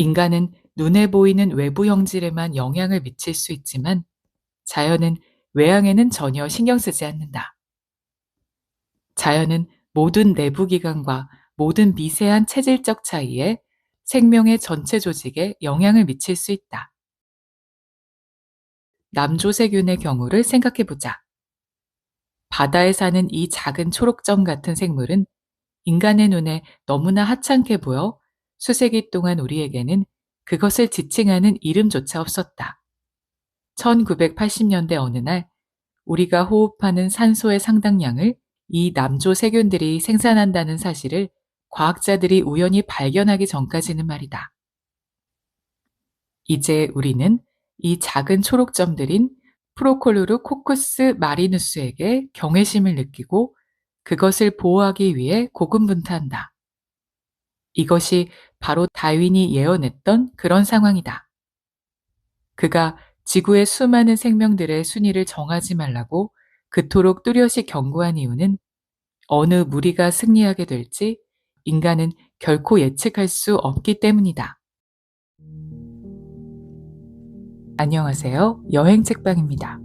인간은 눈에 보이는 외부 형질에만 영향을 미칠 수 있지만 자연은 외양에는 전혀 신경 쓰지 않는다. 자연은 모든 내부 기관과 모든 미세한 체질적 차이에 생명의 전체 조직에 영향을 미칠 수 있다. 남조세균의 경우를 생각해 보자. 바다에 사는 이 작은 초록점 같은 생물은 인간의 눈에 너무나 하찮게 보여 수세기 동안 우리에게는 그것을 지칭하는 이름조차 없었다. 1980년대 어느 날 우리가 호흡하는 산소의 상당량을 이 남조 세균들이 생산한다는 사실을 과학자들이 우연히 발견하기 전까지는 말이다. 이제 우리는 이 작은 초록점들인 프로콜루르 코쿠스 마리누스에게 경외심을 느끼고 그것을 보호하기 위해 고군분투한다. 이것이 바로 다윈이 예언했던 그런 상황이다. 그가 지구의 수많은 생명들의 순위를 정하지 말라고 그토록 뚜렷이 경고한 이유는 어느 무리가 승리하게 될지 인간은 결코 예측할 수 없기 때문이다. 안녕하세요. 여행책방입니다.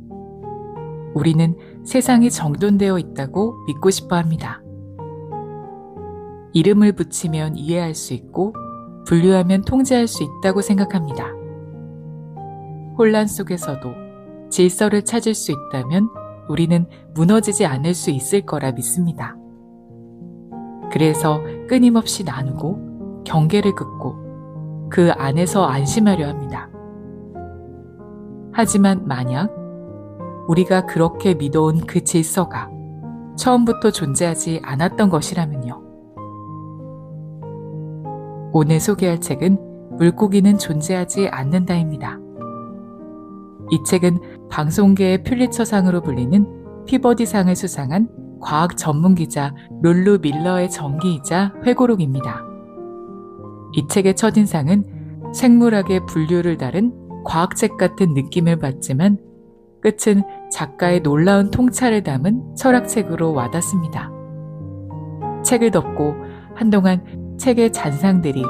우리는 세상이 정돈되어 있다고 믿고 싶어 합니다. 이름을 붙이면 이해할 수 있고 분류하면 통제할 수 있다고 생각합니다. 혼란 속에서도 질서를 찾을 수 있다면 우리는 무너지지 않을 수 있을 거라 믿습니다. 그래서 끊임없이 나누고 경계를 긋고 그 안에서 안심하려 합니다. 하지만 만약 우리가 그렇게 믿어온 그 질서가 처음부터 존재하지 않았던 것이라면요. 오늘 소개할 책은 물고기는 존재하지 않는다입니다. 이 책은 방송계의 퓰리처상으로 불리는 피버디상을 수상한 과학 전문 기자 룰루 밀러의 전기이자 회고록입니다. 이 책의 첫인상은 생물학의 분류를 다룬 과학책 같은 느낌을 받지만 끝은 작가의 놀라운 통찰을 담은 철학책으로 와닿습니다. 책을 덮고 한동안 책의 잔상들이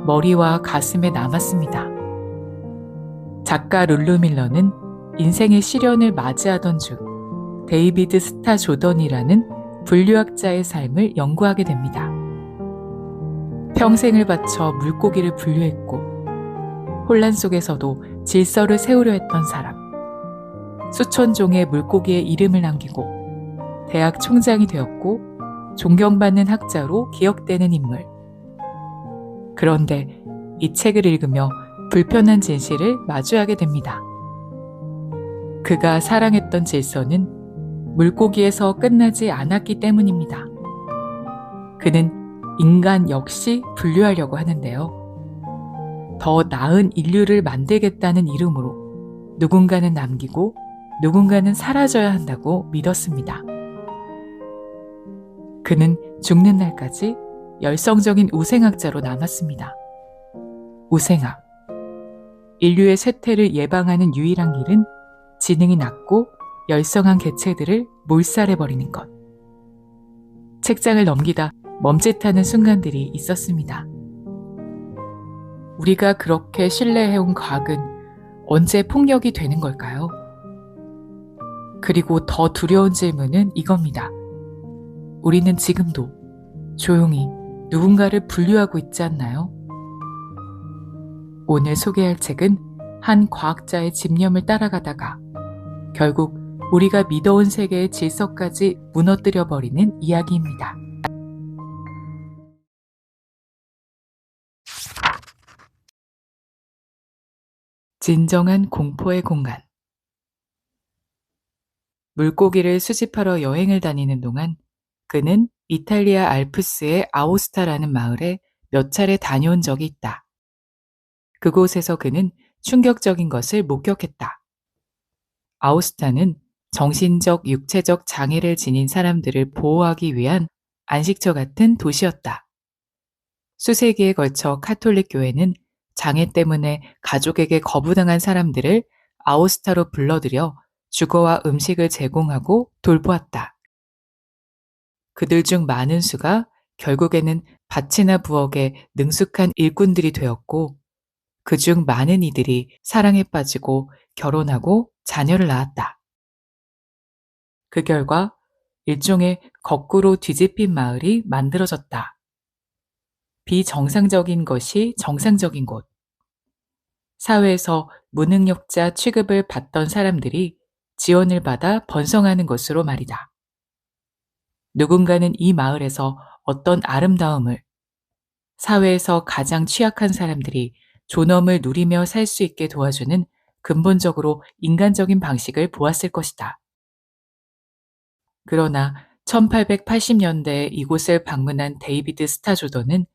머리와 가슴에 남았습니다. 작가 룰루 밀러는 인생의 시련을 맞이하던 중 데이비드 스타 조던이라는 분류학자의 삶을 연구하게 됩니다. 평생을 바쳐 물고기를 분류했고 혼란 속에서도 질서를 세우려 했던 사람. 수천 종의 물고기의 이름을 남기고 대학 총장이 되었고 존경받는 학자로 기억되는 인물. 그런데 이 책을 읽으며 불편한 진실을 마주하게 됩니다. 그가 사랑했던 질서는 물고기에서 끝나지 않았기 때문입니다. 그는 인간 역시 분류하려고 하는데요. 더 나은 인류를 만들겠다는 이름으로 누군가는 남기고 누군가는 사라져야 한다고 믿었습니다. 그는 죽는 날까지 열성적인 우생학자로 남았습니다. 우생학. 인류의 쇠퇴를 예방하는 유일한 길은 지능이 낮고 열성한 개체들을 몰살해버리는 것. 책장을 넘기다 멈칫하는 순간들이 있었습니다. 우리가 그렇게 신뢰해온 과학은 언제 폭력이 되는 걸까요? 그리고 더 두려운 질문은 이겁니다. 우리는 지금도 조용히 누군가를 분류하고 있지 않나요? 오늘 소개할 책은 한 과학자의 집념을 따라가다가 결국 우리가 믿어온 세계의 질서까지 무너뜨려버리는 이야기입니다. 진정한 공포의 공간. 물고기를 수집하러 여행을 다니는 동안 그는 이탈리아 알프스의 아오스타라는 마을에 몇 차례 다녀온 적이 있다. 그곳에서 그는 충격적인 것을 목격했다. 아오스타는 정신적, 육체적 장애를 지닌 사람들을 보호하기 위한 안식처 같은 도시였다. 수세기에 걸쳐 카톨릭 교회는 장애 때문에 가족에게 거부당한 사람들을 아오스타로 불러들여 주거와 음식을 제공하고 돌보았다. 그들 중 많은 수가 결국에는 밭이나 부엌에 능숙한 일꾼들이 되었고 그중 많은 이들이 사랑에 빠지고 결혼하고 자녀를 낳았다. 그 결과 일종의 거꾸로 뒤집힌 마을이 만들어졌다. 비정상적인 것이 정상적인 곳. 사회에서 무능력자 취급을 받던 사람들이 지원을 받아 번성하는 것으로 말이다. 누군가는 이 마을에서 어떤 아름다움을, 사회에서 가장 취약한 사람들이 존엄을 누리며 살 수 있게 도와주는 근본적으로 인간적인 방식을 보았을 것이다. 그러나 1880년대에 이곳을 방문한 데이비드 스타조더는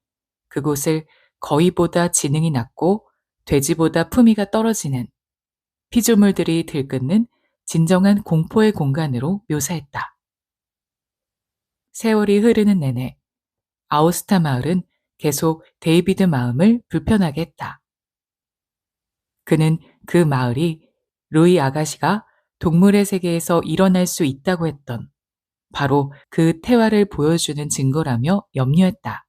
그곳을 거위보다 지능이 낮고 돼지보다 품위가 떨어지는 피조물들이 들끓는 진정한 공포의 공간으로 묘사했다. 세월이 흐르는 내내 아우스타 마을은 계속 데이비드 마음을 불편하게 했다. 그는 그 마을이 루이 아가시가 동물의 세계에서 일어날 수 있다고 했던 바로 그 태화를 보여주는 증거라며 염려했다.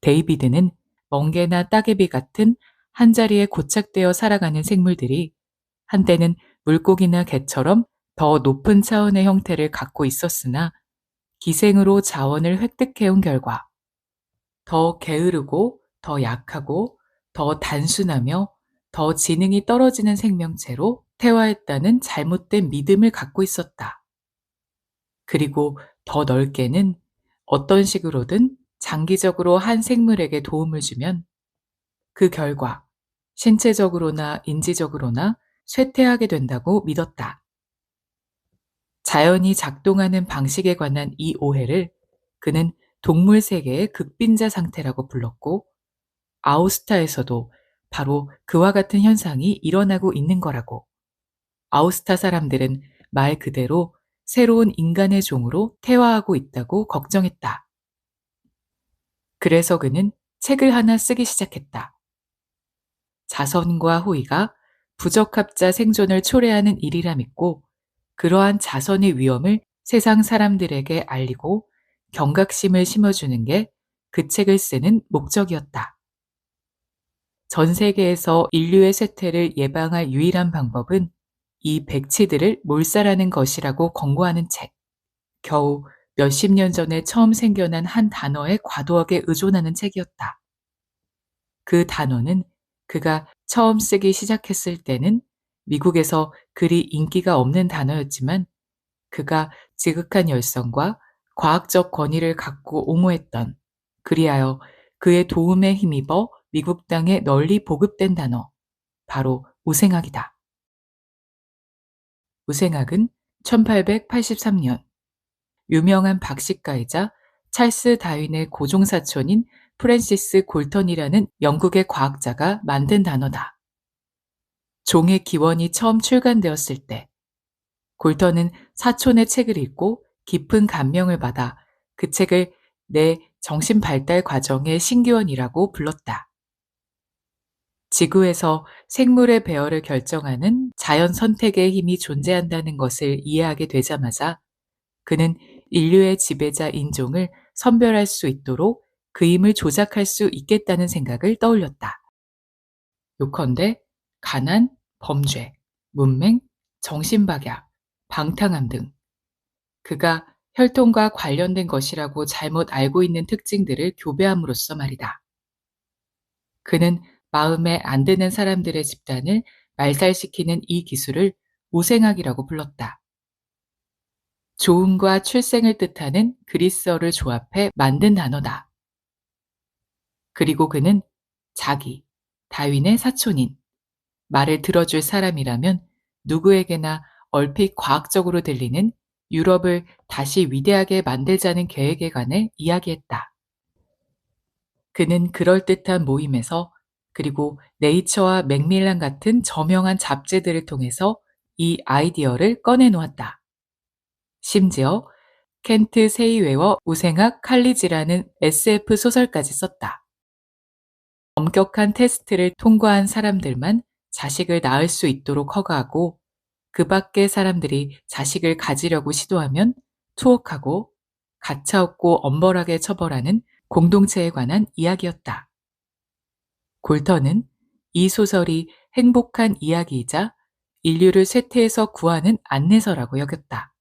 데이비드는 멍게나 따개비 같은 한자리에 고착되어 살아가는 생물들이 한때는 물고기나 개처럼 더 높은 차원의 형태를 갖고 있었으나 기생으로 자원을 획득해온 결과 더 게으르고 더 약하고 더 단순하며 더 지능이 떨어지는 생명체로 태화했다는 잘못된 믿음을 갖고 있었다. 그리고 더 넓게는 어떤 식으로든 장기적으로 한 생물에게 도움을 주면 그 결과 신체적으로나 인지적으로나 쇠퇴하게 된다고 믿었다. 자연이 작동하는 방식에 관한 이 오해를 그는 동물 세계의 극빈자 상태라고 불렀고 아우스타에서도 바로 그와 같은 현상이 일어나고 있는 거라고. 아우스타 사람들은 말 그대로 새로운 인간의 종으로 태화하고 있다고 걱정했다. 그래서 그는 책을 하나 쓰기 시작했다. 자선과 호의가 부적합자 생존을 초래하는 일이라 믿고 그러한 자선의 위험을 세상 사람들에게 알리고 경각심을 심어주는 게 그 책을 쓰는 목적이었다. 전 세계에서 인류의 쇠퇴를 예방할 유일한 방법은 이 백치들을 몰살하는 것이라고 권고하는 책. 겨우 몇십 년 전에 처음 생겨난 한 단어에 과도하게 의존하는 책이었다. 그 단어는 그가 처음 쓰기 시작했을 때는 미국에서 그리 인기가 없는 단어였지만 그가 지극한 열성과 과학적 권위를 갖고 옹호했던 그리하여 그의 도움에 힘입어 미국 땅에 널리 보급된 단어, 바로 우생학이다. 우생학은 1883년 유명한 박식가이자 찰스 다윈의 고종사촌인 프랜시스 골턴이라는 영국의 과학자가 만든 단어다. 종의 기원이 처음 출간되었을 때 골턴은 사촌의 책을 읽고 깊은 감명을 받아 그 책을 내 정신 발달 과정의 신기원이라고 불렀다. 지구에서 생물의 배열을 결정하는 자연 선택의 힘이 존재한다는 것을 이해하게 되자마자 그는 인류의 지배자 인종을 선별할 수 있도록 그 힘을 조작할 수 있겠다는 생각을 떠올렸다. 요컨대 가난, 범죄, 문맹, 정신박약, 방탕함 등 그가 혈통과 관련된 것이라고 잘못 알고 있는 특징들을 교배함으로써 말이다. 그는 마음에 안 드는 사람들의 집단을 말살시키는 이 기술을 우생학이라고 불렀다. 조음과 출생을 뜻하는 그리스어를 조합해 만든 단어다. 그리고 그는 자기, 다윈의 사촌인, 말을 들어줄 사람이라면 누구에게나 얼핏 과학적으로 들리는 유럽을 다시 위대하게 만들자는 계획에 관해 이야기했다. 그는 그럴듯한 모임에서 그리고 네이처와 맥밀란 같은 저명한 잡지들을 통해서 이 아이디어를 꺼내놓았다. 심지어 켄트 세이웨어 우생학 칼리지라는 SF 소설까지 썼다. 엄격한 테스트를 통과한 사람들만 자식을 낳을 수 있도록 허가하고 그 밖의 사람들이 자식을 가지려고 시도하면 투옥하고 가차없고 엄벌하게 처벌하는 공동체에 관한 이야기였다. 골턴은 이 소설이 행복한 이야기이자 인류를 쇠퇴에서 구하는 안내서라고 여겼다.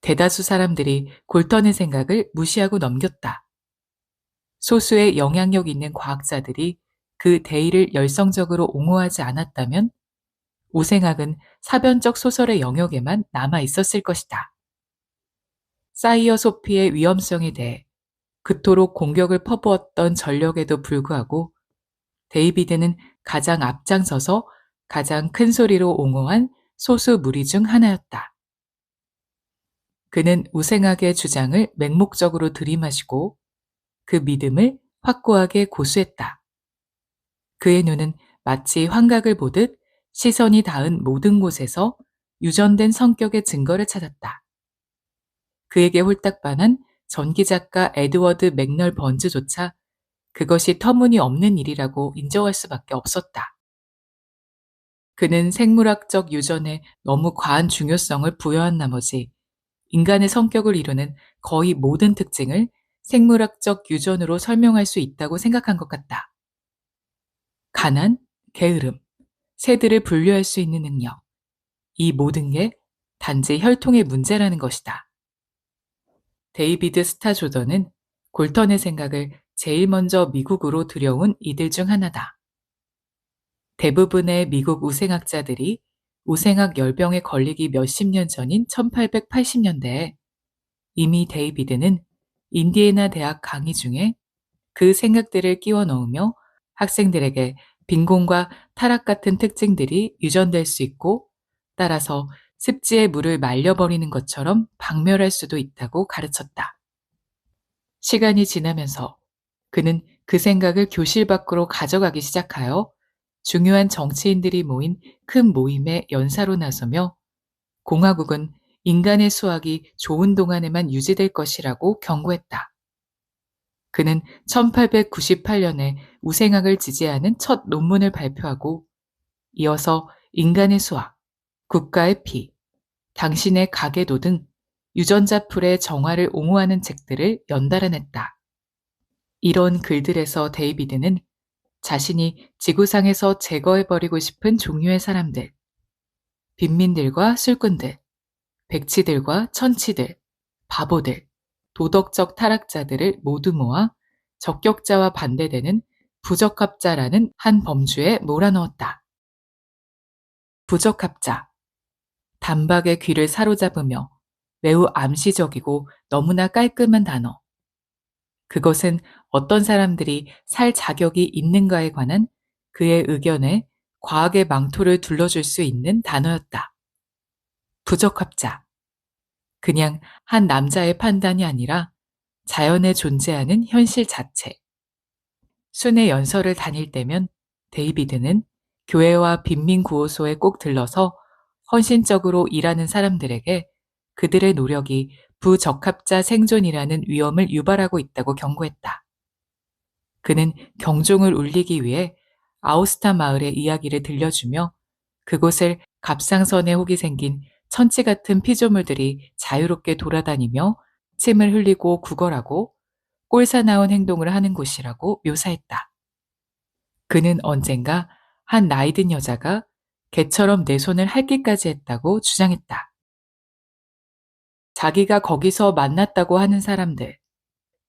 대다수 사람들이 골턴의 생각을 무시하고 넘겼다. 소수의 영향력 있는 과학자들이 그 대의를 열성적으로 옹호하지 않았다면 우생학은 사변적 소설의 영역에만 남아 있었을 것이다. 사이어 소피의 위험성에 대해 그토록 공격을 퍼부었던 전력에도 불구하고 데이비드는 가장 앞장서서 가장 큰 소리로 옹호한 소수 무리 중 하나였다. 그는 우생학의 주장을 맹목적으로 들이마시고 그 믿음을 확고하게 고수했다. 그의 눈은 마치 환각을 보듯 시선이 닿은 모든 곳에서 유전된 성격의 증거를 찾았다. 그에게 홀딱 반한 전기작가 에드워드 맥널 번즈조차 그것이 터무니없는 일이라고 인정할 수밖에 없었다. 그는 생물학적 유전에 너무 과한 중요성을 부여한 나머지 인간의 성격을 이루는 거의 모든 특징을 생물학적 유전으로 설명할 수 있다고 생각한 것 같다. 가난, 게으름, 새들을 분류할 수 있는 능력, 이 모든 게 단지 혈통의 문제라는 것이다. 데이비드 스타 조던은 골턴의 생각을 제일 먼저 미국으로 들여온 이들 중 하나다. 대부분의 미국 우생학자들이 우생학 열병에 걸리기 몇십 년 전인 1880년대에 이미 데이비드는 인디애나 대학 강의 중에 그 생각들을 끼워 넣으며 학생들에게 빈곤과 타락 같은 특징들이 유전될 수 있고 따라서 습지의 물을 말려버리는 것처럼 박멸할 수도 있다고 가르쳤다. 시간이 지나면서 그는 그 생각을 교실 밖으로 가져가기 시작하여 중요한 정치인들이 모인 큰 모임에 연사로 나서며 공화국은 인간의 수학이 좋은 동안에만 유지될 것이라고 경고했다. 그는 1898년에 우생학을 지지하는 첫 논문을 발표하고 이어서 인간의 수학, 국가의 피, 당신의 가계도 등 유전자 풀의 정화를 옹호하는 책들을 연달아 냈다. 이런 글들에서 데이비드는 자신이 지구상에서 제거해버리고 싶은 종류의 사람들, 빈민들과 술꾼들, 백치들과 천치들, 바보들, 도덕적 타락자들을 모두 모아 적격자와 반대되는 부적합자라는 한 범주에 몰아넣었다. 부적합자. 단박에 귀를 사로잡으며 매우 암시적이고 너무나 깔끔한 단어. 그것은 어떤 사람들이 살 자격이 있는가에 관한 그의 의견에 과학의 망토를 둘러줄 수 있는 단어였다. 부적합자. 그냥 한 남자의 판단이 아니라 자연에 존재하는 현실 자체. 순회 연설을 다닐 때면 데이비드는 교회와 빈민구호소에 꼭 들러서 헌신적으로 일하는 사람들에게 그들의 노력이 부적합자 생존이라는 위험을 유발하고 있다고 경고했다. 그는 경종을 울리기 위해 아우스타 마을의 이야기를 들려주며 그곳을 갑상선에 혹이 생긴 천치 같은 피조물들이 자유롭게 돌아다니며 침을 흘리고 구걸하고 꼴사나운 행동을 하는 곳이라고 묘사했다. 그는 언젠가 한 나이든 여자가 개처럼 내 손을 핥기까지 했다고 주장했다. 자기가 거기서 만났다고 하는 사람들,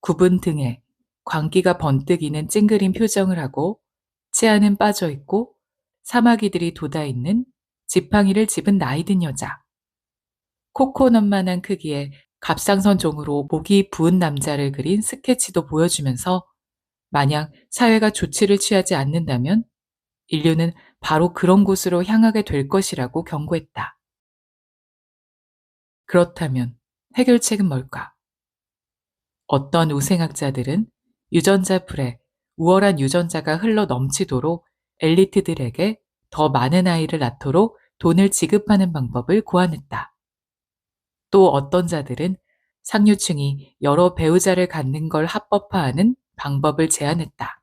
굽은 등에 광기가 번뜩이는 찡그린 표정을 하고 치아는 빠져있고 사마귀들이 돋아있는 지팡이를 집은 나이든 여자, 코코넛만한 크기의 갑상선 종으로 목이 부은 남자를 그린 스케치도 보여주면서 만약 사회가 조치를 취하지 않는다면 인류는 바로 그런 곳으로 향하게 될 것이라고 경고했다. 그렇다면 해결책은 뭘까? 어떤 우생학자들은 유전자 풀에 우월한 유전자가 흘러 넘치도록 엘리트들에게 더 많은 아이를 낳도록 돈을 지급하는 방법을 고안했다. 또 어떤 자들은 상류층이 여러 배우자를 갖는 걸 합법화하는 방법을 제안했다.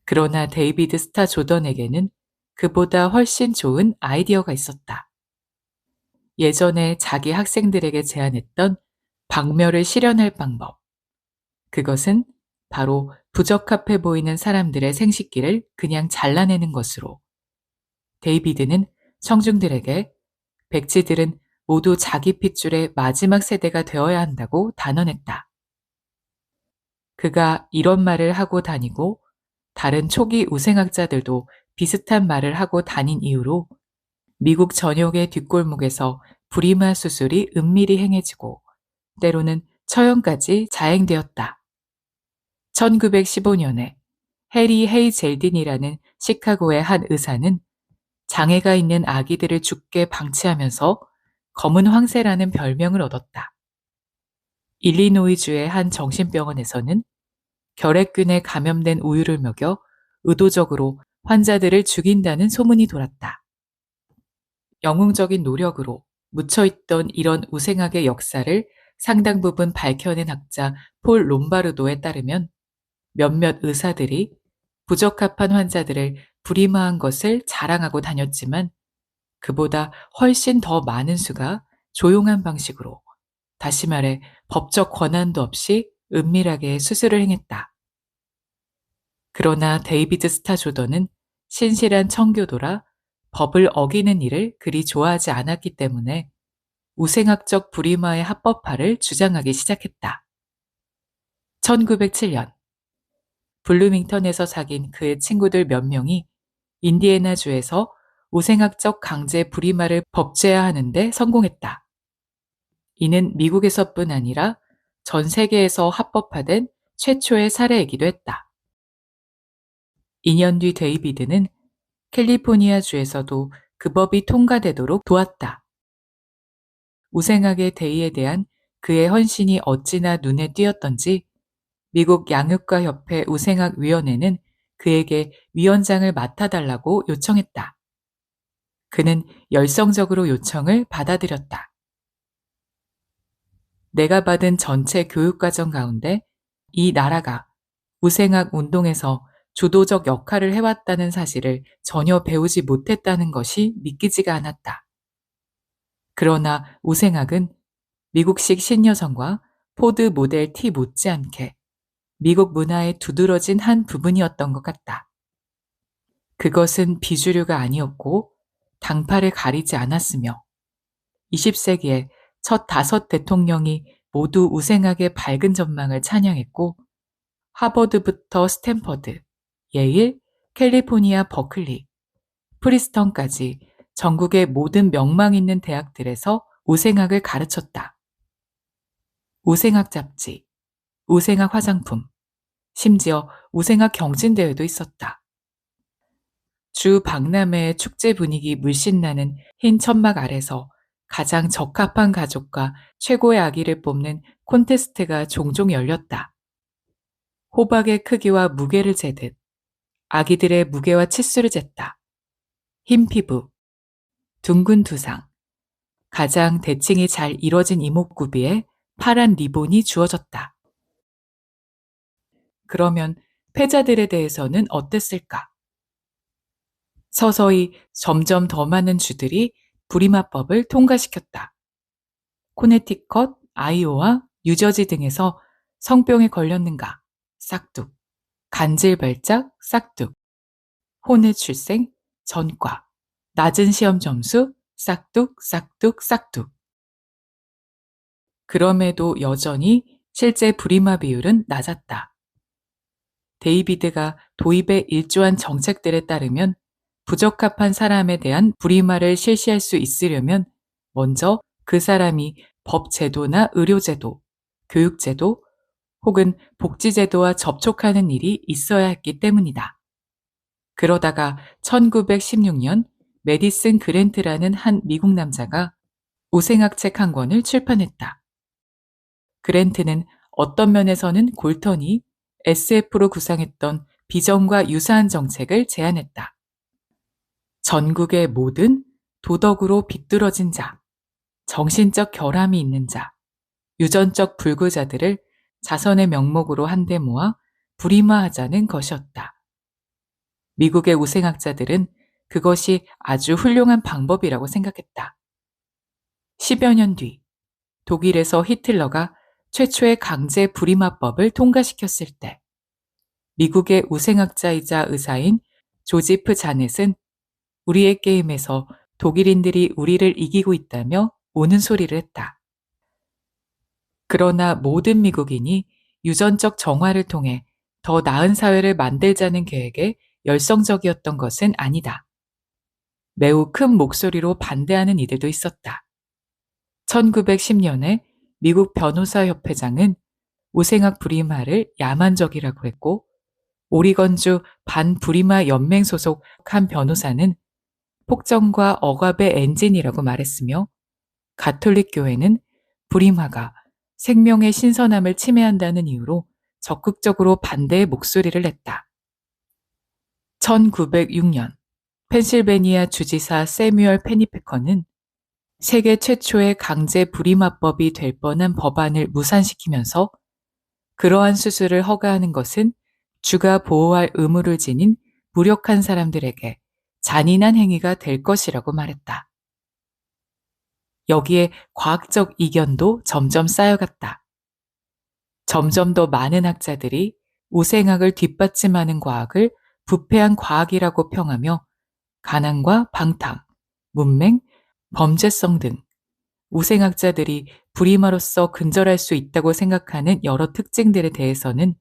그러나 데이비드 스타 조던에게는 그보다 훨씬 좋은 아이디어가 있었다. 예전에 자기 학생들에게 제안했던 박멸을 실현할 방법. 그것은 바로 부적합해 보이는 사람들의 생식기를 그냥 잘라내는 것으로 데이비드는 청중들에게 백지들은 모두 자기 핏줄의 마지막 세대가 되어야 한다고 단언했다. 그가 이런 말을 하고 다니고 다른 초기 우생학자들도 비슷한 말을 하고 다닌 이후로 미국 전역의 뒷골목에서 불임화 수술이 은밀히 행해지고 때로는 처형까지 자행되었다. 1915년에 해리 헤이젤딘이라는 시카고의 한 의사는 장애가 있는 아기들을 죽게 방치하면서 검은 황새라는 별명을 얻었다. 일리노이주의 한 정신병원에서는 결핵균에 감염된 우유를 먹여 의도적으로 환자들을 죽인다는 소문이 돌았다. 영웅적인 노력으로 묻혀있던 이런 우생학의 역사를 상당 부분 밝혀낸 학자 폴 롬바르도에 따르면 몇몇 의사들이 부적합한 환자들을 불임화한 것을 자랑하고 다녔지만 그보다 훨씬 더 많은 수가 조용한 방식으로, 다시 말해 법적 권한도 없이 은밀하게 수술을 행했다. 그러나 데이비드 스타 조던은 신실한 청교도라 법을 어기는 일을 그리 좋아하지 않았기 때문에 우생학적 불임화의 합법화를 주장하기 시작했다. 1907년 블루밍턴에서 사귄 그의 친구들 몇 명이 인디애나주에서 우생학적 강제 불임화를 법제화하는 데 성공했다. 이는 미국에서뿐 아니라 전 세계에서 합법화된 최초의 사례이기도 했다. 2년 뒤 데이비드는 캘리포니아주에서도 그 법이 통과되도록 도왔다. 우생학의 대의에 대한 그의 헌신이 어찌나 눈에 띄었던지 미국 양육가 협회 우생학위원회는 그에게 위원장을 맡아달라고 요청했다. 그는 열성적으로 요청을 받아들였다. 내가 받은 전체 교육과정 가운데 이 나라가 우생학 운동에서 주도적 역할을 해왔다는 사실을 전혀 배우지 못했다는 것이 믿기지가 않았다. 그러나 우생학은 미국식 신여성과 포드 모델 T 못지않게 미국 문화의 두드러진 한 부분이었던 것 같다. 그것은 비주류가 아니었고 당파를 가리지 않았으며 20세기의 첫 5 대통령이 모두 우생학의 밝은 전망을 찬양했고 하버드부터 스탠퍼드, 예일, 캘리포니아 버클리, 프리스턴까지 전국의 모든 명망 있는 대학들에서 우생학을 가르쳤다. 우생학 잡지, 우생학 화장품, 심지어 우생학 경진대회도 있었다. 주 박람회의 축제 분위기 물씬 나는 흰 천막 아래서 가장 적합한 가족과 최고의 아기를 뽑는 콘테스트가 종종 열렸다. 호박의 크기와 무게를 재듯 아기들의 무게와 치수를 쟀다. 흰 피부, 둥근 두상, 가장 대칭이 잘 이뤄진 이목구비에 파란 리본이 주어졌다. 그러면 패자들에 대해서는 어땠을까? 서서히 점점 더 많은 주들이 불임화법을 통과시켰다. 코네티컷, 아이오와 뉴저지 등에서 성병에 걸렸는가? 싹둑. 간질발작? 싹둑. 혼의 출생? 전과. 낮은 시험 점수? 싹둑, 싹둑, 싹둑. 그럼에도 여전히 실제 불임화 비율은 낮았다. 데이비드가 도입에 일조한 정책들에 따르면 부적합한 사람에 대한 불임화를 실시할 수 있으려면 먼저 그 사람이 법제도나 의료제도, 교육제도 혹은 복지제도와 접촉하는 일이 있어야 했기 때문이다. 그러다가 1916년 메디슨 그랜트라는 한 미국 남자가 우생학 책 한 권을 출판했다. 그랜트는 어떤 면에서는 골턴이 SF로 구상했던 비전과 유사한 정책을 제안했다. 전국의 모든 도덕으로 비뚤어진 자, 정신적 결함이 있는 자, 유전적 불구자들을 자선의 명목으로 한데 모아 불임화하자는 것이었다. 미국의 우생학자들은 그것이 아주 훌륭한 방법이라고 생각했다. 10여 년 뒤 독일에서 히틀러가 최초의 강제 불임화법을 통과시켰을 때 미국의 우생학자이자 의사인 조지프 자넷은 우리의 게임에서 독일인들이 우리를 이기고 있다며 오는 소리를 했다. 그러나 모든 미국인이 유전적 정화를 통해 더 나은 사회를 만들자는 계획에 열성적이었던 것은 아니다. 매우 큰 목소리로 반대하는 이들도 있었다. 1910년에 미국 변호사협회장은 우생학 불임하를 야만적이라고 했고, 오리건주 반불임하 연맹 소속 한 변호사는 폭정과 억압의 엔진이라고 말했으며, 가톨릭 교회는 불임하가 생명의 신선함을 침해한다는 이유로 적극적으로 반대의 목소리를 냈다. 1906년 펜실베니아 주지사 세뮤얼 페니페커는 세계 최초의 강제 불임하법이 될 뻔한 법안을 무산시키면서 그러한 수술을 허가하는 것은 주가 보호할 의무를 지닌 무력한 사람들에게 잔인한 행위가 될 것이라고 말했다. 여기에 과학적 이견도 점점 쌓여갔다. 점점 더 많은 학자들이 우생학을 뒷받침하는 과학을 부패한 과학이라고 평하며 가난과 방탕, 문맹, 범죄성 등 우생학자들이 불임하로서 근절할 수 있다고 생각하는 여러 특징들에 대해서는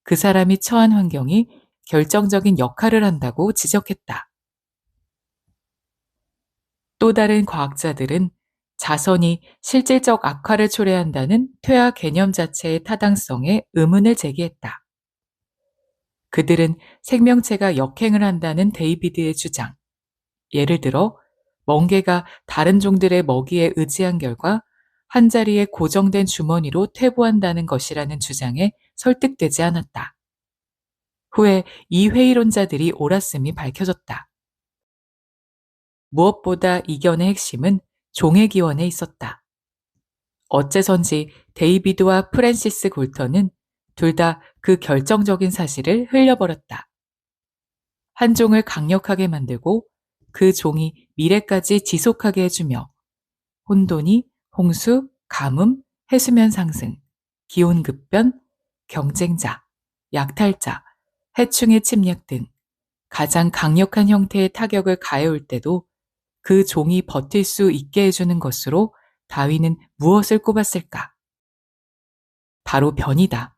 그 사람이 처한 환경이 결정적인 역할을 한다고 지적했다. 또 다른 과학자들은 자선이 실질적 악화를 초래한다는 퇴화 개념 자체의 타당성에 의문을 제기했다. 그들은 생명체가 역행을 한다는 데이비드의 주장, 예를 들어 멍게가 다른 종들의 먹이에 의지한 결과 한자리에 고정된 주머니로 퇴보한다는 것이라는 주장에 설득되지 않았다. 후에 이 회의론자들이 옳았음이 밝혀졌다. 무엇보다 이견의 핵심은 종의 기원에 있었다. 어째선지 데이비드와 프랜시스 골턴은 둘 다 그 결정적인 사실을 흘려버렸다. 한 종을 강력하게 만들고 그 종이 미래까지 지속하게 해주며 혼돈이 홍수, 가뭄, 해수면 상승, 기온 급변, 경쟁자, 약탈자, 해충의 침략 등 가장 강력한 형태의 타격을 가해올 때도 그 종이 버틸 수 있게 해주는 것으로 다윈은 무엇을 꼽았을까? 바로 변이다.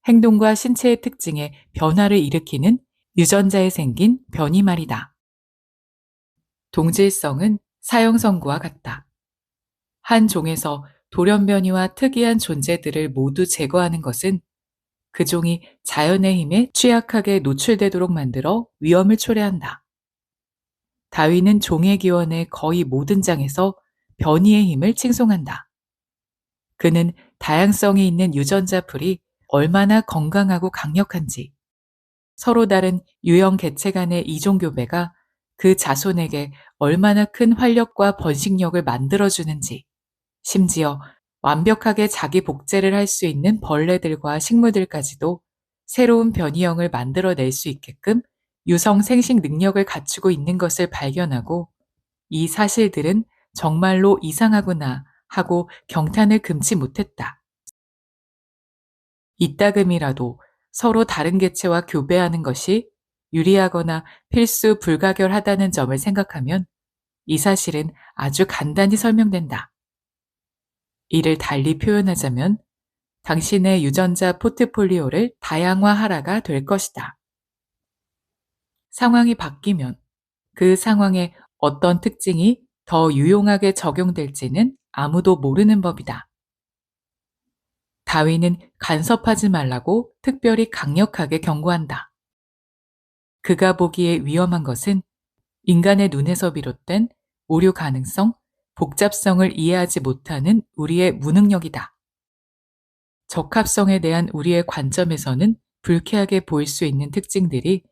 행동과 신체의 특징에 변화를 일으키는 유전자에 생긴 변이 말이다. 동질성은 사형선고와 같다. 한 종에서 돌연변이와 특이한 존재들을 모두 제거하는 것은 그 종이 자연의 힘에 취약하게 노출되도록 만들어 위험을 초래한다. 다윈은 종의 기원의 거의 모든 장에서 변이의 힘을 칭송한다. 그는 다양성이 있는 유전자 풀이 얼마나 건강하고 강력한지, 서로 다른 유형 개체 간의 이종교배가 그 자손에게 얼마나 큰 활력과 번식력을 만들어주는지, 심지어 완벽하게 자기 복제를 할 수 있는 벌레들과 식물들까지도 새로운 변이형을 만들어낼 수 있게끔 유성 생식 능력을 갖추고 있는 것을 발견하고, 이 사실들은 정말로 이상하구나 하고 경탄을 금치 못했다. 이따금이라도 서로 다른 개체와 교배하는 것이 유리하거나 필수 불가결하다는 점을 생각하면 이 사실은 아주 간단히 설명된다. 이를 달리 표현하자면 당신의 유전자 포트폴리오를 다양화하라가 될 것이다. 상황이 바뀌면 그 상황에 어떤 특징이 더 유용하게 적용될지는 아무도 모르는 법이다. 다윈은 간섭하지 말라고 특별히 강력하게 경고한다. 그가 보기에 위험한 것은 인간의 눈에서 비롯된 오류 가능성, 복잡성을 이해하지 못하는 우리의 무능력이다. 적합성에 대한 우리의 관점에서는 불쾌하게 보일 수 있는 특징들이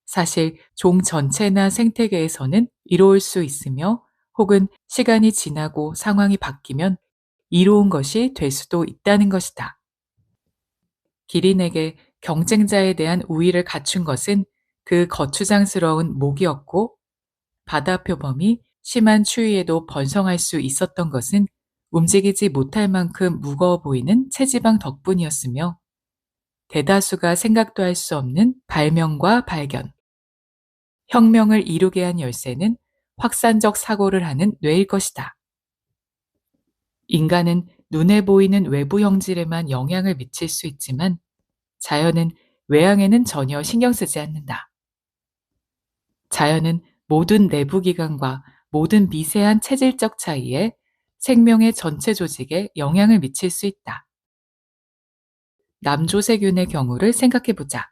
사실 종 전체나 생태계에서는 이로울 수 있으며 혹은 시간이 지나고 상황이 바뀌면 이로운 것이 될 수도 있다는 것이다. 기린에게 경쟁자에 대한 우위를 갖춘 것은 그 거추장스러운 목이었고, 바다 표범이 심한 추위에도 번성할 수 있었던 것은 움직이지 못할 만큼 무거워 보이는 체지방 덕분이었으며, 대다수가 생각도 할 수 없는 발명과 발견, 혁명을 이루게 한 열쇠는 확산적 사고를 하는 뇌일 것이다. 인간은 눈에 보이는 외부 형질에만 영향을 미칠 수 있지만 자연은 외향에는 전혀 신경 쓰지 않는다. 자연은 모든 내부 기관과 모든 미세한 체질적 차이에 생명의 전체 조직에 영향을 미칠 수 있다. 남조세균의 경우를 생각해 보자.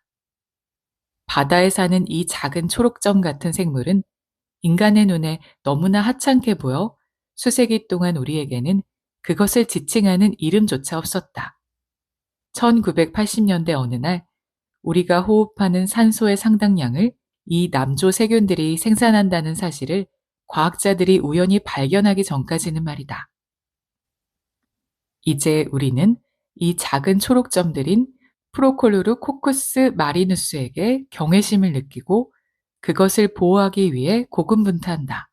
바다에 사는 이 작은 초록점 같은 생물은 인간의 눈에 너무나 하찮게 보여 수세기 동안 우리에게는 그것을 지칭하는 이름조차 없었다. 1980년대 어느 날 우리가 호흡하는 산소의 상당량을 이 남조 세균들이 생산한다는 사실을 과학자들이 우연히 발견하기 전까지는 말이다. 이제 우리는 이 작은 초록점들인 프로콜루르코쿠스 마리누스에게 경외심을 느끼고 그것을 보호하기 위해 고군분투한다.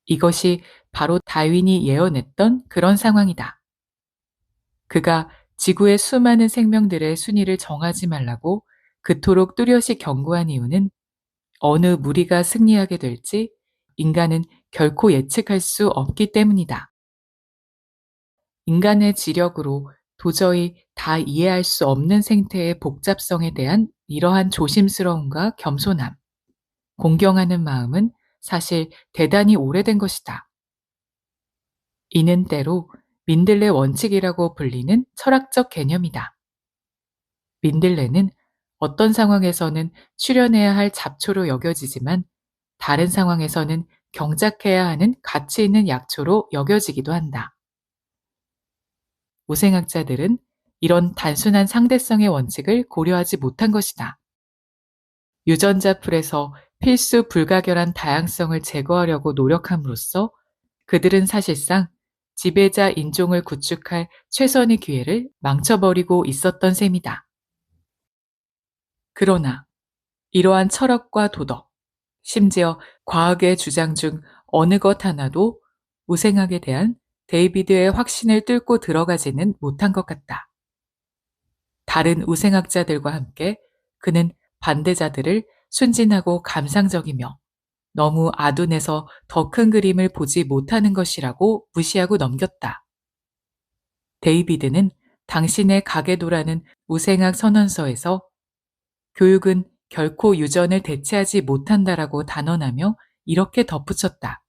이것이 바로 다윈이 예언했던 그런 상황이다. 그가 지구의 수많은 생명들의 순위를 정하지 말라고 그토록 뚜렷이 경고한 이유는 어느 무리가 승리하게 될지 인간은 결코 예측할 수 없기 때문이다. 인간의 지력으로 도저히 다 이해할 수 없는 생태의 복잡성에 대한 이러한 조심스러움과 겸손함, 공경하는 마음은 사실 대단히 오래된 것이다. 이는 때로 민들레 원칙이라고 불리는 철학적 개념이다. 민들레는 어떤 상황에서는 출현해야 할 잡초로 여겨지지만 다른 상황에서는 경작해야 하는 가치 있는 약초로 여겨지기도 한다. 우생학자들은 이런 단순한 상대성의 원칙을 고려하지 못한 것이다. 유전자 풀에서 필수 불가결한 다양성을 제거하려고 노력함으로써 그들은 사실상 지배자 인종을 구축할 최선의 기회를 망쳐버리고 있었던 셈이다. 그러나 이러한 철학과 도덕, 심지어 과학의 주장 중 어느 것 하나도 우생학에 대한 데이비드의 확신을 뚫고 들어가지는 못한 것 같다. 다른 우생학자들과 함께 그는 반대자들을 순진하고 감상적이며 너무 아둔해서 더 큰 그림을 보지 못하는 것이라고 무시하고 넘겼다. 데이비드는 당신의 가계도라는 우생학 선언서에서 교육은 결코 유전을 대체하지 못한다라고 단언하며 이렇게 덧붙였다.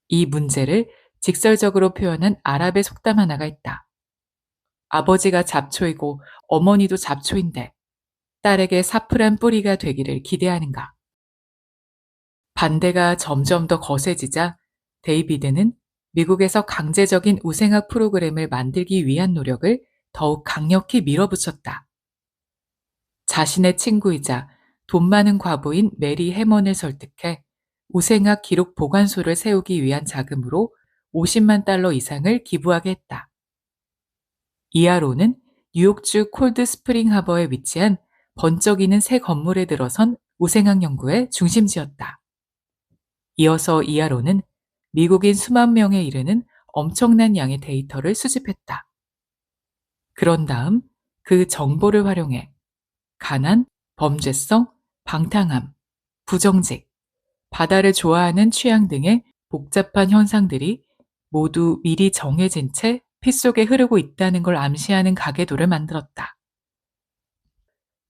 이 문제를 직설적으로 표현한 아랍의 속담 하나가 있다. 아버지가 잡초이고 어머니도 잡초인데 딸에게 사풀한 뿌리가 되기를 기대하는가. 반대가 점점 더 거세지자 데이비드는 미국에서 강제적인 우생학 프로그램을 만들기 위한 노력을 더욱 강력히 밀어붙였다. 자신의 친구이자 돈 많은 과부인 메리 해먼을 설득해 우생학 기록 보관소를 세우기 위한 자금으로 $50만 이상을 기부하게 했다. 이하로는 뉴욕주 콜드 스프링 하버에 위치한 번쩍이는 새 건물에 들어선 우생학 연구의 중심지였다. 이어서 이하로는 미국인 수만 명에 이르는 엄청난 양의 데이터를 수집했다. 그런 다음 그 정보를 활용해 가난, 범죄성, 방탕함, 부정직, 바다를 좋아하는 취향 등의 복잡한 현상들이 모두 미리 정해진 채 피 속에 흐르고 있다는 걸 암시하는 가계도를 만들었다.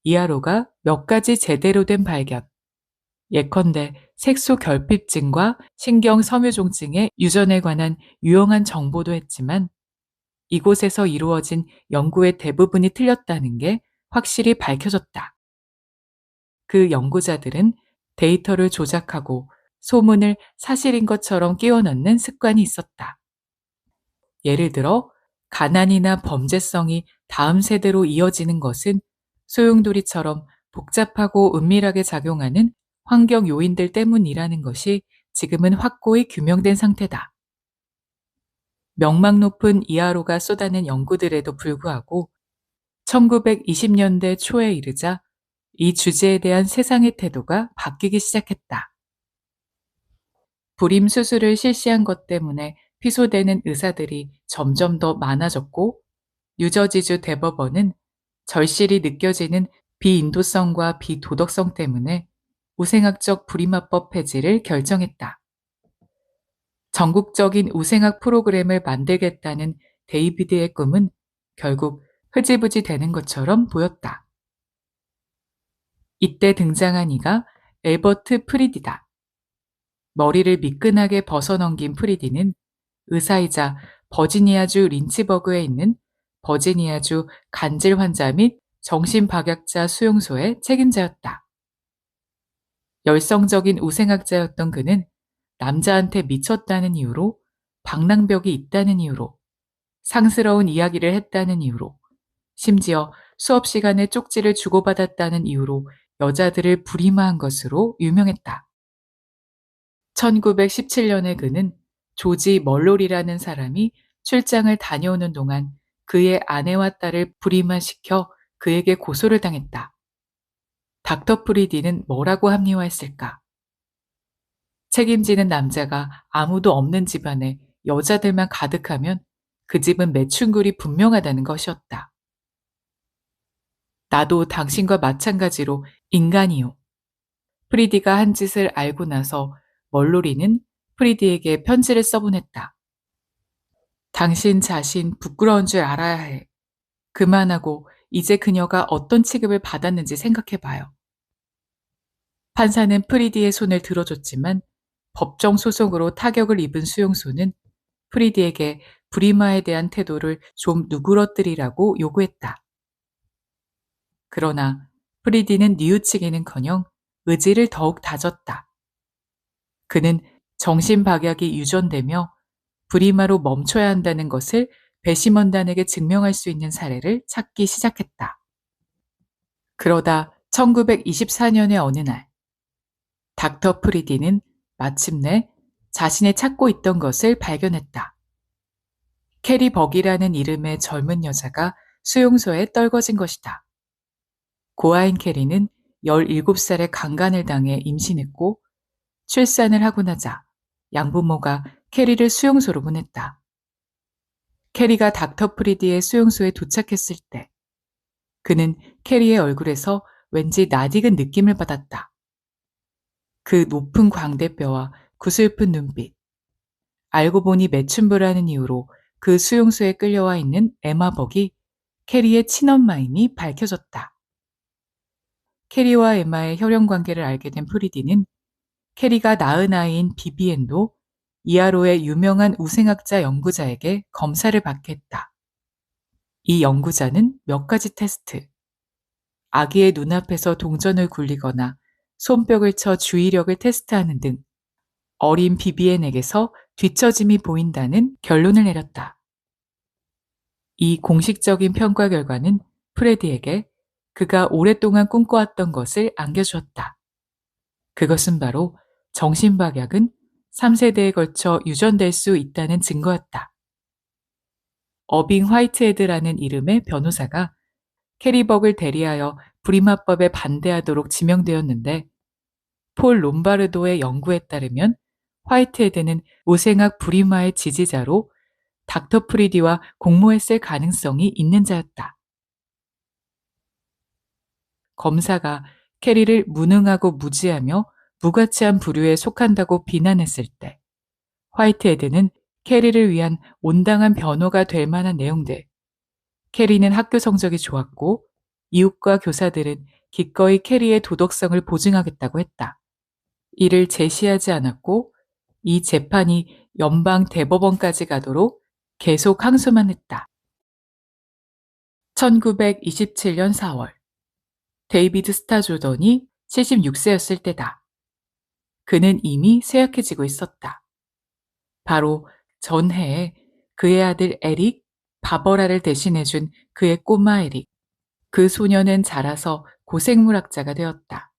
이하로가 몇 가지 제대로 된 발견, 예컨대 색소 결핍증과 신경 섬유종증의 유전에 관한 유용한 정보도 했지만 이곳에서 이루어진 연구의 대부분이 틀렸다는 게 확실히 밝혀졌다. 그 연구자들은 데이터를 조작하고 소문을 사실인 것처럼 끼워 넣는 습관이 있었다. 예를 들어 가난이나 범죄성이 다음 세대로 이어지는 것은 소용돌이처럼 복잡하고 은밀하게 작용하는 환경 요인들 때문이라는 것이 지금은 확고히 규명된 상태다. 명망 높은 이하로가 쏟아낸 연구들에도 불구하고 1920년대 초에 이르자 이 주제에 대한 세상의 태도가 바뀌기 시작했다. 불임 수술을 실시한 것 때문에 피소되는 의사들이 점점 더 많아졌고 뉴저지주 대법원은 절실히 느껴지는 비인도성과 비도덕성 때문에 우생학적 불임화법 폐지를 결정했다. 전국적인 우생학 프로그램을 만들겠다는 데이비드의 꿈은 결국 흐지부지 되는 것처럼 보였다. 이때 등장한 이가 엘버트 프리디다. 머리를 미끈하게 벗어넘긴 프리디는 의사이자 버지니아주 린치버그에 있는 버지니아주 간질 환자 및 정신박약자 수용소의 책임자였다. 열성적인 우생학자였던 그는 남자한테 미쳤다는 이유로, 방랑벽이 있다는 이유로, 상스러운 이야기를 했다는 이유로, 심지어 수업 시간에 쪽지를 주고받았다는 이유로 여자들을 불임화한 것으로 유명했다. 1917년에 그는 조지 멀로리라는 사람이 출장을 다녀오는 동안 그의 아내와 딸을 불임화시켜 그에게 고소를 당했다. 닥터 프리디는 뭐라고 합리화했을까? 책임지는 남자가 아무도 없는 집안에 여자들만 가득하면 그 집은 매춘굴이 분명하다는 것이었다. 나도 당신과 마찬가지로 인간이요. 프리디가 한 짓을 알고 나서 멀로리는 프리디에게 편지를 써보냈다. 당신 자신 부끄러운 줄 알아야 해. 그만하고 이제 그녀가 어떤 취급을 받았는지 생각해봐요. 판사는 프리디의 손을 들어줬지만 법정 소송으로 타격을 입은 수용소는 프리디에게 불임화에 대한 태도를 좀 누그러뜨리라고 요구했다. 그러나 프리디는 뉘우치기는커녕 의지를 더욱 다졌다. 그는 정신박약이 유전되며 불임화로 멈춰야 한다는 것을 배심원단에게 증명할 수 있는 사례를 찾기 시작했다. 그러다 1924년의 어느 날, 닥터 프리디는 마침내 자신의 찾고 있던 것을 발견했다. 캐리 버기라는 이름의 젊은 여자가 수용소에 떨궈진 것이다. 고아인 캐리는 17살의 강간을 당해 임신했고 출산을 하고 나자 양부모가 캐리를 수용소로 보냈다. 캐리가 닥터 프리디의 수용소에 도착했을 때 그는 캐리의 얼굴에서 왠지 낯익은 느낌을 받았다. 그 높은 광대뼈와 구슬픈 눈빛, 알고 보니 매춘부라는 이유로 그 수용소에 끌려와 있는 에마 버기, 캐리의 친엄마임이 밝혀졌다. 캐리와 에마의 혈연 관계를 알게 된 프리디는 캐리가 낳은 아이인 비비엔도 이하로의 유명한 우생학자 연구자에게 검사를 받게 했다. 이 연구자는 몇 가지 테스트, 아기의 눈앞에서 동전을 굴리거나 손뼉을 쳐 주의력을 테스트하는 등 어린 비비엔에게서 뒤처짐이 보인다는 결론을 내렸다. 이 공식적인 평가 결과는 프레디에게 그가 오랫동안 꿈꿔왔던 것을 안겨주었다. 그것은 바로 정신박약은 3세대에 걸쳐 유전될 수 있다는 증거였다. 어빙 화이트헤드라는 이름의 변호사가 캐리벅을 대리하여 불임화법에 반대하도록 지명되었는데 폴 롬바르도의 연구에 따르면 화이트헤드는 우생학 불임화의 지지자로 닥터 프리디와 공모했을 가능성이 있는 자였다. 검사가 캐리를 무능하고 무지하며 무가치한 부류에 속한다고 비난했을 때 화이트헤드는 캐리를 위한 온당한 변호가 될 만한 내용들, 캐리는 학교 성적이 좋았고 이웃과 교사들은 기꺼이 캐리의 도덕성을 보증하겠다고 했다. 이를 제시하지 않았고 이 재판이 연방 대법원까지 가도록 계속 항소만 했다. 1927년 4월, 데이비드 스타 조던이 76세였을 때다. 그는 이미 쇠약해지고 있었다. 바로 전해에 그의 아들 에릭, 바버라를 대신해준 그의 꼬마 에릭. 그 소녀는 자라서 고생물학자가 되었다.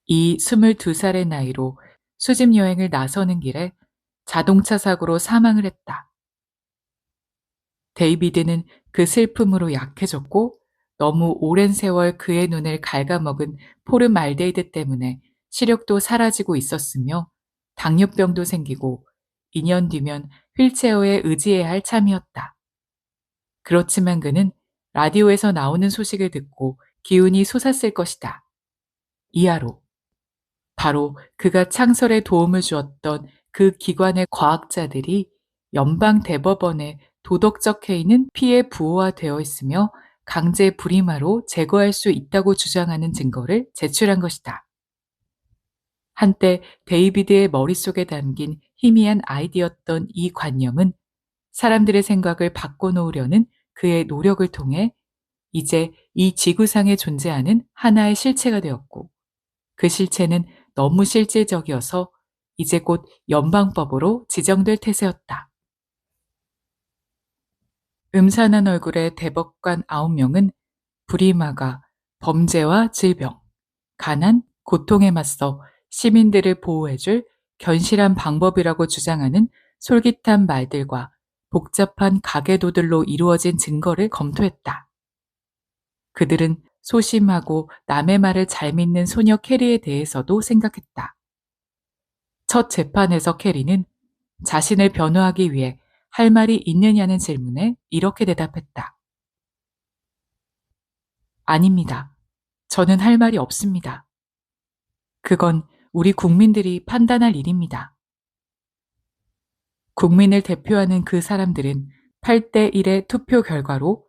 이 22살의 나이로 수집 여행을 나서는 길에 자동차 사고로 사망을 했다. 데이비드는 그 슬픔으로 약해졌고 너무 오랜 세월 그의 눈을 갉아먹은 포름알데히드 때문에 시력도 사라지고 있었으며 당뇨병도 생기고 2년 뒤면 휠체어에 의지해야 할 참이었다. 그렇지만 그는 라디오에서 나오는 소식을 듣고 기운이 솟았을 것이다. 이하로. 바로 그가 창설에 도움을 주었던 그 기관의 과학자들이 연방 대법원의 도덕적 해이는 피해 부호화되어 있으며 강제 불임하로 제거할 수 있다고 주장하는 증거를 제출한 것이다. 한때 데이비드의 머릿속에 담긴 희미한 아이디어였던 이 관념은 사람들의 생각을 바꿔놓으려는 그의 노력을 통해 이제 이 지구상에 존재하는 하나의 실체가 되었고, 그 실체는 너무 실질적이어서 이제 곧 연방법으로 지정될 태세였다. 음산한 얼굴의 대법관 9명은 불임하가 범죄와 질병, 가난, 고통에 맞서 시민들을 보호해줄 견실한 방법이라고 주장하는 솔깃한 말들과 복잡한 가계도들로 이루어진 증거를 검토했다. 그들은 소심하고 남의 말을 잘 믿는 소녀 캐리에 대해서도 생각했다. 첫 재판에서 캐리는 자신을 변호하기 위해 할 말이 있느냐는 질문에 이렇게 대답했다. 아닙니다. 저는 할 말이 없습니다. 그건 우리 국민들이 판단할 일입니다. 국민을 대표하는 그 사람들은 8대 1의 투표 결과로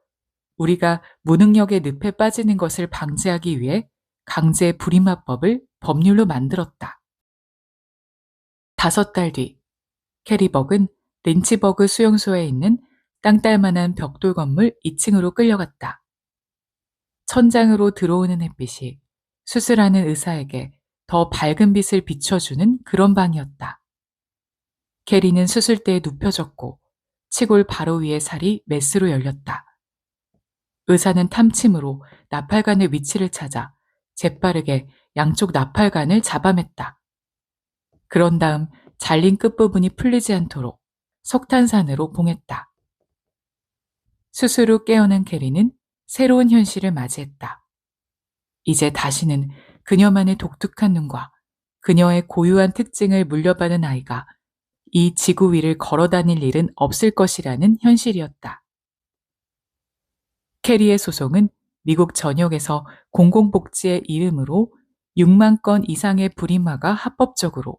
우리가 무능력의 늪에 빠지는 것을 방지하기 위해 강제 불임화법을 법률로 만들었다. 5달 뒤, 캐리벅은 린치버그 수용소에 있는 땅딸만한 벽돌 건물 2층으로 끌려갔다. 천장으로 들어오는 햇빛이 수술하는 의사에게 더 밝은 빛을 비춰주는 그런 방이었다. 캐리는 수술대에 눕혀졌고 치골 바로 위에 살이 메스로 열렸다. 의사는 탐침으로 나팔관의 위치를 찾아 재빠르게 양쪽 나팔관을 잡아맸다. 그런 다음 잘린 끝부분이 풀리지 않도록 석탄산으로 봉했다. 수술 후 깨어난 캐리는 새로운 현실을 맞이했다. 이제 다시는 그녀만의 독특한 눈과 그녀의 고유한 특징을 물려받은 아이가 이 지구 위를 걸어 다닐 일은 없을 것이라는 현실이었다. 캐리의 소송은 미국 전역에서 공공복지의 이름으로 6만 건 이상의 불임화가 합법적으로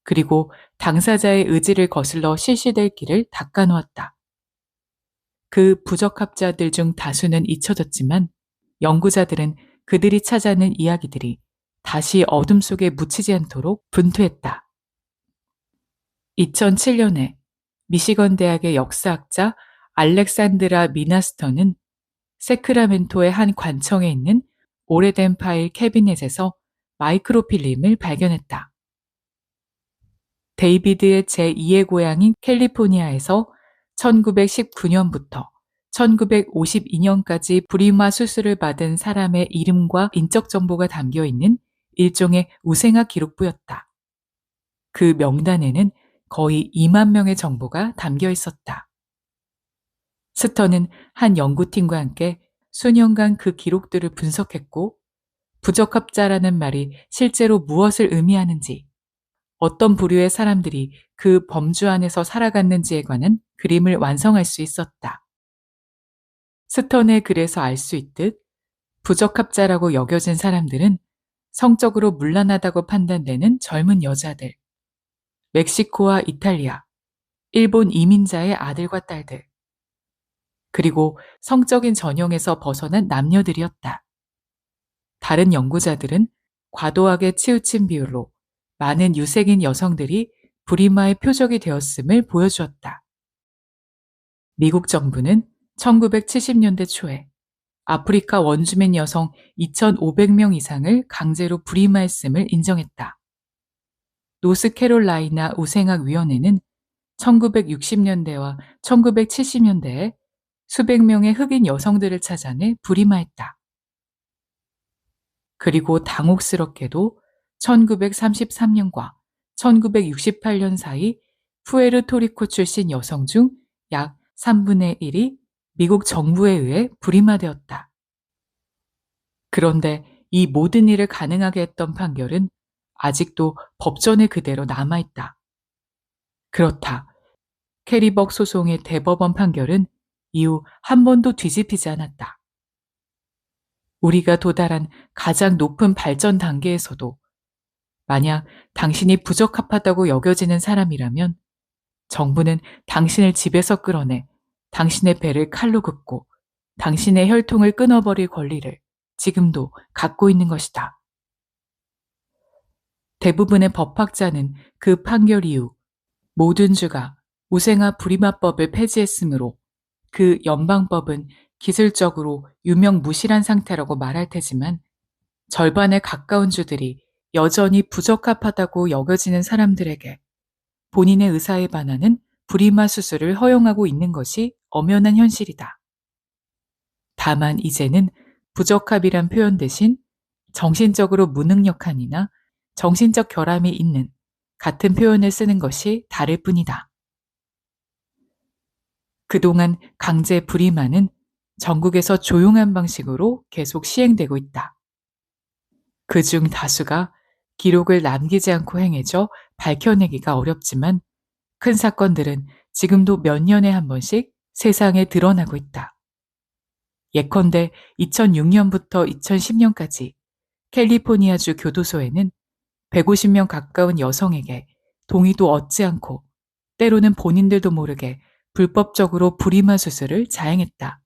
그리고 당사자의 의지를 거슬러 실시될 길을 닦아놓았다. 그 부적합자들 중 다수는 잊혀졌지만 연구자들은 그들이 찾아낸 이야기들이 다시 어둠 속에 묻히지 않도록 분투했다. 2007년에 미시건 대학의 역사학자 알렉산드라 미나스터는 세크라멘토의 한 관청에 있는 오래된 파일 캐비넷에서 마이크로필름을 발견했다. 데이비드의 제2의 고향인 캘리포니아에서 1919년부터 1952년까지 불임화 수술을 받은 사람의 이름과 인적 정보가 담겨 있는 일종의 우생화 기록부였다. 그 명단에는 거의 2만 명의 정보가 담겨 있었다. 스터는 한 연구팀과 함께 수년간 그 기록들을 분석했고 부적합자라는 말이 실제로 무엇을 의미하는지, 어떤 부류의 사람들이 그 범주 안에서 살아갔는지에 관한 그림을 완성할 수 있었다. 스턴의 글에서 알 수 있듯 부적합자라고 여겨진 사람들은 성적으로 문란하다고 판단되는 젊은 여자들, 멕시코와 이탈리아, 일본 이민자의 아들과 딸들, 그리고 성적인 전형에서 벗어난 남녀들이었다. 다른 연구자들은 과도하게 치우친 비율로 많은 유색인 여성들이 불임화의 표적이 되었음을 보여주었다. 미국 정부는 1970년대 초에 아프리카 원주민 여성 2,500명 이상을 강제로 불임화했음을 인정했다. 노스캐롤라이나 우생학위원회는 1960년대와 1970년대에 수백 명의 흑인 여성들을 찾아내 불임화했다. 그리고 당혹스럽게도 1933년과 1968년 사이 푸에르토리코 출신 여성 중 약 3분의 1이 미국 정부에 의해 불임화되었다. 그런데 이 모든 일을 가능하게 했던 판결은 아직도 법전에 그대로 남아있다. 그렇다. 캐리벅 소송의 대법원 판결은 이후 한 번도 뒤집히지 않았다. 우리가 도달한 가장 높은 발전 단계에서도 만약 당신이 부적합하다고 여겨지는 사람이라면 정부는 당신을 집에서 끌어내 당신의 배를 칼로 긋고 당신의 혈통을 끊어버릴 권리를 지금도 갖고 있는 것이다. 대부분의 법학자는 그 판결 이후 모든 주가 우생아 불임화법을 폐지했으므로 그 연방법은 기술적으로 유명무실한 상태라고 말할 테지만 절반에 가까운 주들이 여전히 부적합하다고 여겨지는 사람들에게 본인의 의사에 반하는 불임화 수술을 허용하고 있는 것이 엄연한 현실이다. 다만 이제는 부적합이란 표현 대신 정신적으로 무능력한이나 정신적 결함이 있는 같은 표현을 쓰는 것이 다를 뿐이다. 그동안 강제 불임화는 전국에서 조용한 방식으로 계속 시행되고 있다. 그중 다수가 기록을 남기지 않고 행해져 밝혀내기가 어렵지만 큰 사건들은 지금도 몇 년에 한 번씩 세상에 드러나고 있다. 예컨대 2006년부터 2010년까지 캘리포니아주 교도소에는 150명 가까운 여성에게 동의도 얻지 않고 때로는 본인들도 모르게 불법적으로 불임화 수술을 자행했다.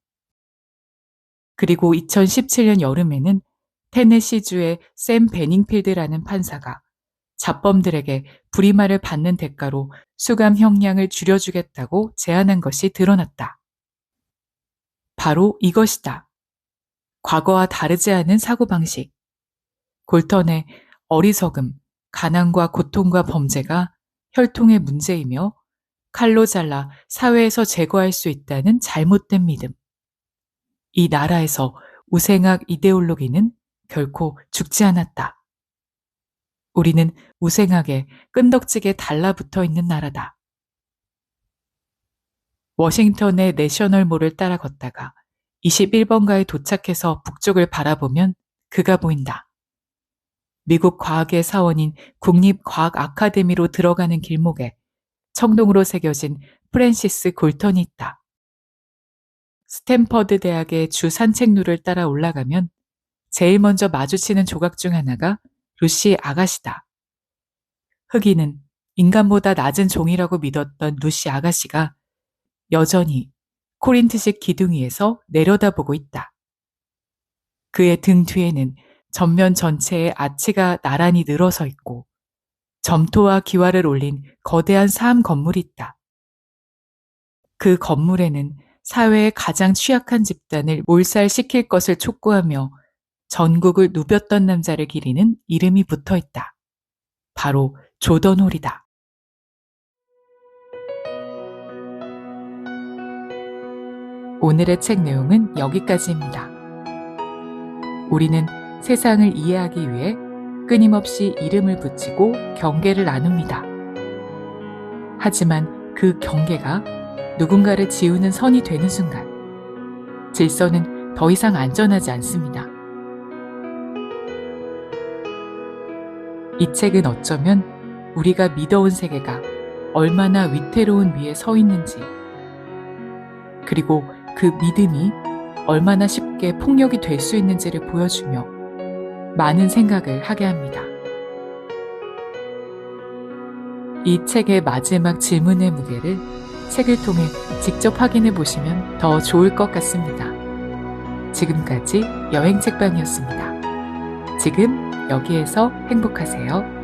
그리고 2017년 여름에는 테네시주의 샘 베닝필드라는 판사가 자범들에게 불임화를 받는 대가로 수감 형량을 줄여주겠다고 제안한 것이 드러났다. 바로 이것이다. 과거와 다르지 않은 사고방식. 골턴의 어리석음, 가난과 고통과 범죄가 혈통의 문제이며 칼로 잘라 사회에서 제거할 수 있다는 잘못된 믿음. 이 나라에서 우생학 이데올로기는 결코 죽지 않았다. 우리는 우생학에 끈덕지게 달라붙어 있는 나라다. 워싱턴의 내셔널몰을 따라 걷다가 21번가에 도착해서 북쪽을 바라보면 그가 보인다. 미국 과학의 사원인 국립과학 아카데미로 들어가는 길목에 청동으로 새겨진 프랜시스 골턴이 있다. 스탠퍼드 대학의 주 산책로를 따라 올라가면 제일 먼저 마주치는 조각 중 하나가 루시 아가씨다. 흑인은 인간보다 낮은 종이라고 믿었던 루시 아가씨가 여전히 코린트식 기둥 위에서 내려다보고 있다. 그의 등 뒤에는 전면 전체에 아치가 나란히 늘어서 있고 점토와 기와를 올린 거대한 사암 건물이 있다. 그 건물에는 사회의 가장 취약한 집단을 몰살시킬 것을 촉구하며 전국을 누볐던 남자를 기리는 이름이 붙어 있다. 바로 조던 홀이다. 오늘의 책 내용은 여기까지입니다. 우리는 세상을 이해하기 위해 끊임없이 이름을 붙이고 경계를 나눕니다. 하지만 그 경계가 누군가를 지우는 선이 되는 순간 질서는 더 이상 안전하지 않습니다. 이 책은 어쩌면 우리가 믿어온 세계가 얼마나 위태로운 위에 서 있는지, 그리고 그 믿음이 얼마나 쉽게 폭력이 될 수 있는지를 보여주며 많은 생각을 하게 합니다. 이 책의 마지막 질문의 무게를 책을 통해 직접 확인해 보시면 더 좋을 것 같습니다. 지금까지 여행책방이었습니다. 지금 여기에서 행복하세요.